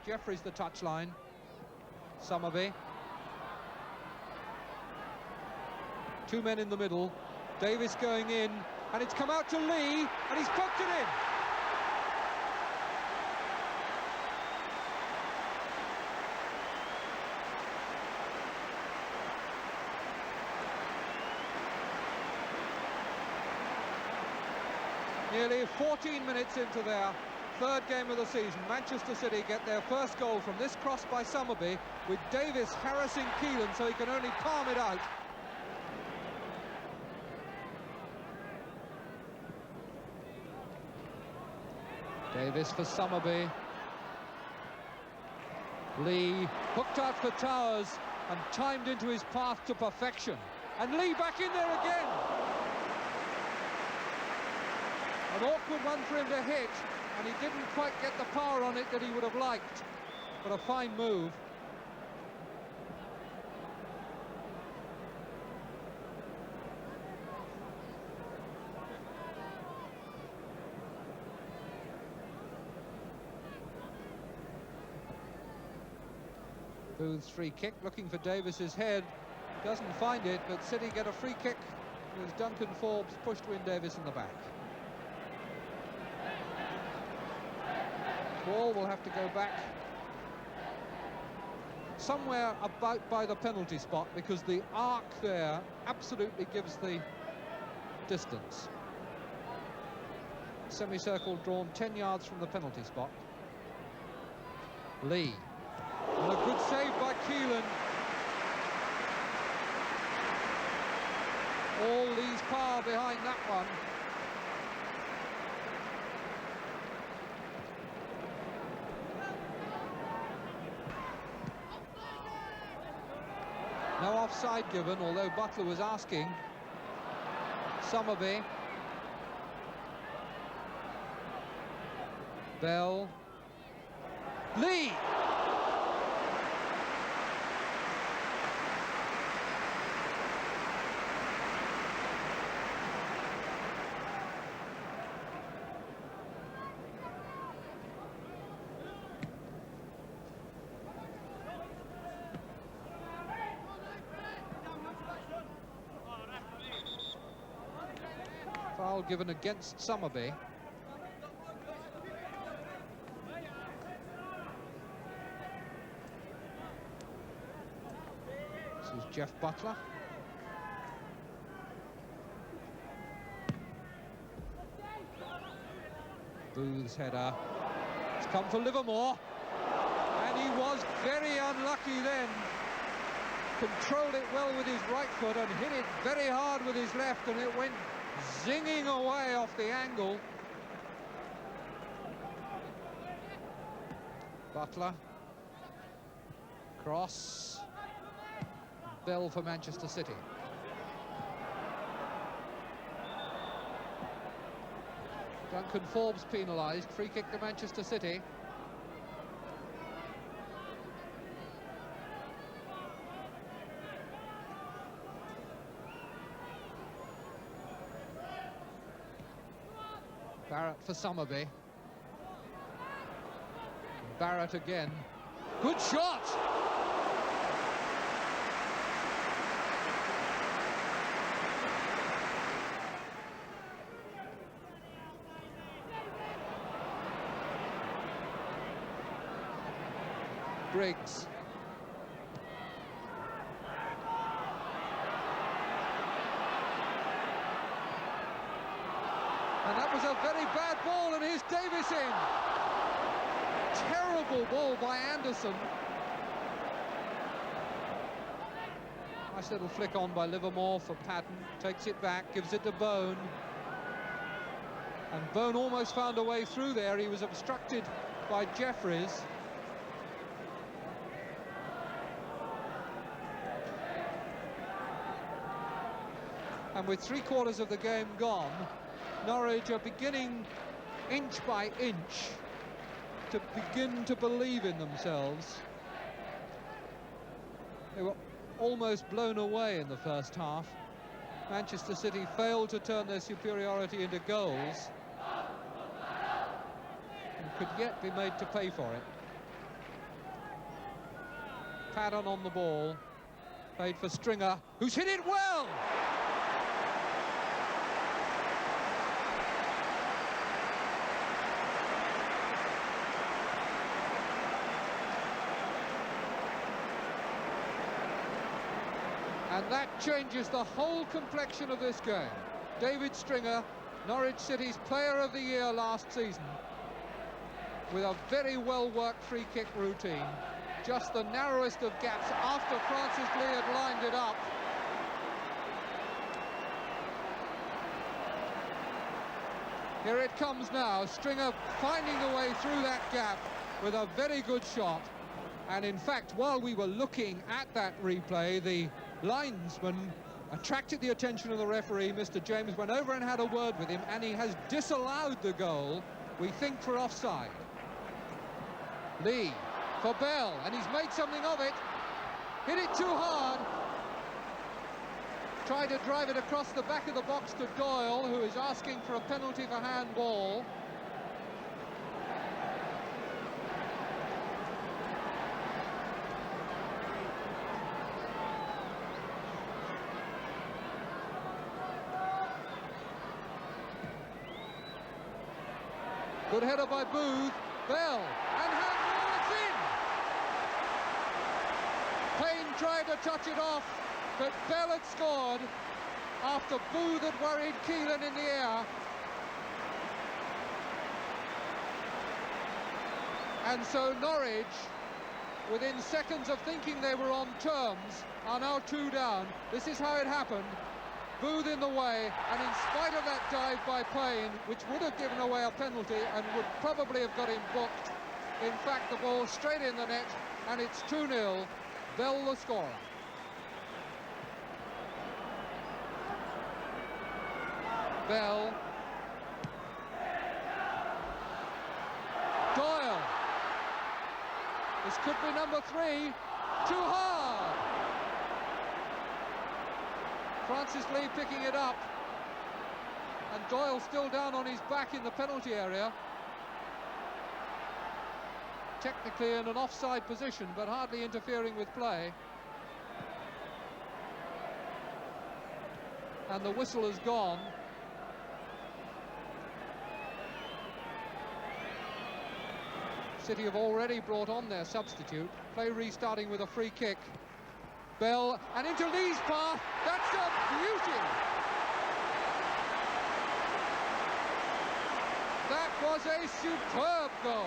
Jeffries the touchline. Summerby. 2 men in the middle. Davis going in, and it's come out to Lee, and he's poked it in. Nearly 14 minutes into their third game of the season, Manchester City get their first goal from this cross by Summerby, with Davis harassing Keelan so he can only palm it out. Davis for Summerby. Lee hooked out for Towers and timed into his path to perfection. And Lee back in there again. An awkward one for him to hit, and he didn't quite get the power on it that he would have liked. But a fine move. Booth's free kick, looking for Davis's head, doesn't find it, but City get a free kick as Duncan Forbes pushed Wyn Davis in the back. Ball will have to go back somewhere about by the penalty spot, because the arc there absolutely gives the distance. Semicircle drawn 10 yards from the penalty spot. Lee. And a good save by Keelan. All Lee's power behind that one. No offside given, although Butler was asking. Summerby. Bell. Lee! Foul given against Summerby. This is Jeff Butler. Booth's header. It's come for Livermore. And he was very unlucky then. Controlled it well with his right foot and hit it very hard with his left, and it went zinging away off the angle. Butler. Cross. Bell for Manchester City. Duncan Forbes penalised. Free kick to Manchester City. Barrett for Summerby. Barrett again. Good shot! Briggs. And that was a very bad ball, and here's Davis in. Terrible ball by Anderson. Nice little flick on by Livermore for Patton. Takes it back, gives it to Bone. And Bone almost found a way through there. He was obstructed by Jeffries. And with 3/4 of the game gone, Norwich are beginning, inch by inch, to begin to believe in themselves. They were almost blown away in the first half. Manchester City failed to turn their superiority into goals and could yet be made to pay for it. pattern on the ball. Played for Stringer, who's hit it well! And that changes the whole complexion of this game. David Stringer, Norwich City's Player of the Year last season, with a very well-worked free-kick routine. Just the narrowest of gaps after Francis Lee had lined it up. Here it comes now, Stringer finding the way through that gap with a very good shot. And in fact, while we were looking at that replay, the linesman attracted the attention of the referee. Mr. James went over and had a word with him, and he has disallowed the goal, we think, for offside. Lee for Bell, and he's made something of it. Hit it too hard. Tried to drive it across the back of the box to Doyle, who is asking for a penalty for handball. Good header by Booth. Bell, and handball, it's in! Payne tried to touch it off, but Bell had scored after Booth had worried Keelan in the air. And so Norwich, within seconds of thinking they were on terms, are now 2 down. This is how it happened. Booth in the way, and in spite of that dive by Payne, which would have given away a penalty and would probably have got him booked, in fact the ball straight in the net, and it's 2-0, Bell the scorer. Bell. Doyle. This could be number 3. Too hard. Francis Lee picking it up, and Doyle still down on his back in the penalty area. Technically in an offside position, but hardly interfering with play. And the whistle has gone. City have already brought on their substitute. Play restarting with a free kick. Bell, and into Lee's path. That's a beauty. That was a superb goal.